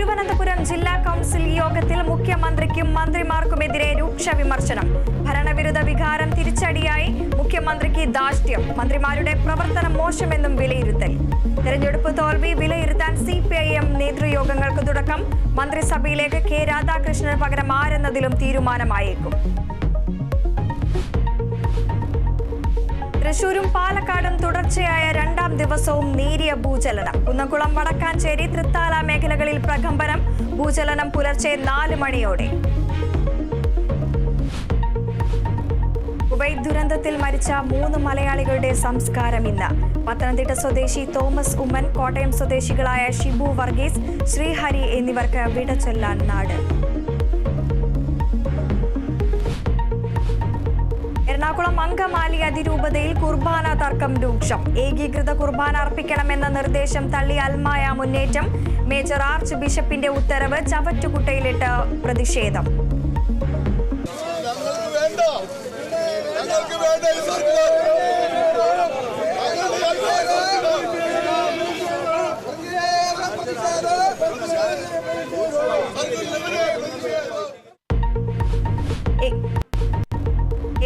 തിരുവനന്തപുരം ജില്ലാ കൗൺസിൽ യോഗത്തിൽ മുഖ്യമന്ത്രിക്കും മന്ത്രിമാർക്കുമെതിരെ രൂക്ഷ വിമർശനം. ഭരണവിരുദ്ധ വികാരം തിരിച്ചടിയായി മുഖ്യമന്ത്രിക്ക് ധാർഷ്ട്യം. മന്ത്രിമാരുടെ പ്രവർത്തനം മോശമെന്നും വിലയിരുത്തൽ. തെരഞ്ഞെടുപ്പ് തോൽവി വിലയിരുത്താൻ CPIM നേതൃയോഗങ്ങൾക്ക് തുടക്കം. മന്ത്രിസഭയിലേക്ക് K. രാധാകൃഷ്ണന് പകരം ആരെന്നതിലും തീരുമാനമായേക്കും. തൃശൂരും പാലക്കാടും തുടർച്ചയായ രണ്ടാം ദിവസവും നേരിയ ഭൂചലനം. കുന്നംകുളം, വടക്കാഞ്ചേരി, തൃത്താല മേഖലകളിൽ പ്രകമ്പനം. ഭൂചലനം പുലർച്ചെ 4 മണിയോടെ. കുവൈറ്റ് ദുരന്തത്തിൽ മരിച്ച 3 മലയാളികളുടെ സംസ്കാരം ഇന്ന്. പത്തനംതിട്ട സ്വദേശി തോമസ് ഉമ്മൻ, കോട്ടയം സ്വദേശികളായ ഷിബു വർഗീസ്, ശ്രീഹരി എന്നിവർക്ക് വിട ചൊല്ലാൻ നാട്. എറണാകുളം അങ്കമാലി അതിരൂപതയിൽ കുർബാന തർക്കം രൂക്ഷം. ഏകീകൃത കുർബാന അർപ്പിക്കണമെന്ന നിർദ്ദേശം തള്ളി അൽമായ മുന്നേറ്റം. മേജർ ആർച്ച് ബിഷപ്പിന്റെ ഉത്തരവ് ചവറ്റുകുട്ടയിലിട്ട് പ്രതിഷേധം.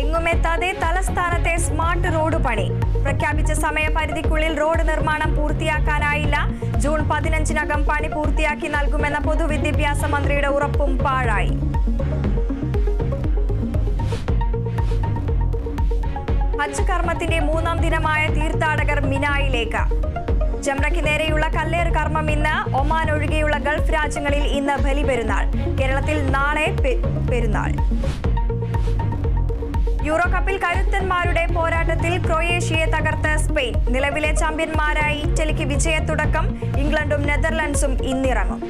എങ്ങുമെത്താതെ തലസ്ഥാനത്തെ സ്മാർട്ട് റോഡ് പണി. പ്രഖ്യാപിച്ച സമയപരിധിക്കുള്ളിൽ റോഡ് നിർമ്മാണം പൂർത്തിയാക്കാനായില്ല. ജൂൺ 15-നകം പണി പൂർത്തിയാക്കി നൽകുമെന്ന പൊതുവിദ്യാഭ്യാസ മന്ത്രിയുടെ ഉറപ്പും പാഴായി. ഹജ്ജ് കർമ്മത്തിന്റെ 3ാം ദിനമായ തീർത്ഥാടകർ മിനായിലേക്ക്. ജംറയ്ക്ക് നേരെയുള്ള കല്ലേറ് കർമ്മം ഇന്ന്. ഒമാൻ ഒഴികെയുള്ള ഗൾഫ് രാജ്യങ്ങളിൽ ഇന്ന് ബലിപെരുന്നാൾ. കേരളത്തിൽ നാളെ പെരുന്നാൾ. യൂറോ കപ്പിൽ കരുത്തന്മാരുടെ പോരാട്ടത്തിൽ ക്രൊയേഷ്യയെ തകർത്ത് സ്പെയിൻ. നിലവിലെ ചാമ്പ്യന്മാരായ ഇറ്റലിക്ക് വിജയത്തുടക്കം. ഇംഗ്ലണ്ടും നെതർലൻഡ്സും ഇന്നിറങ്ങും.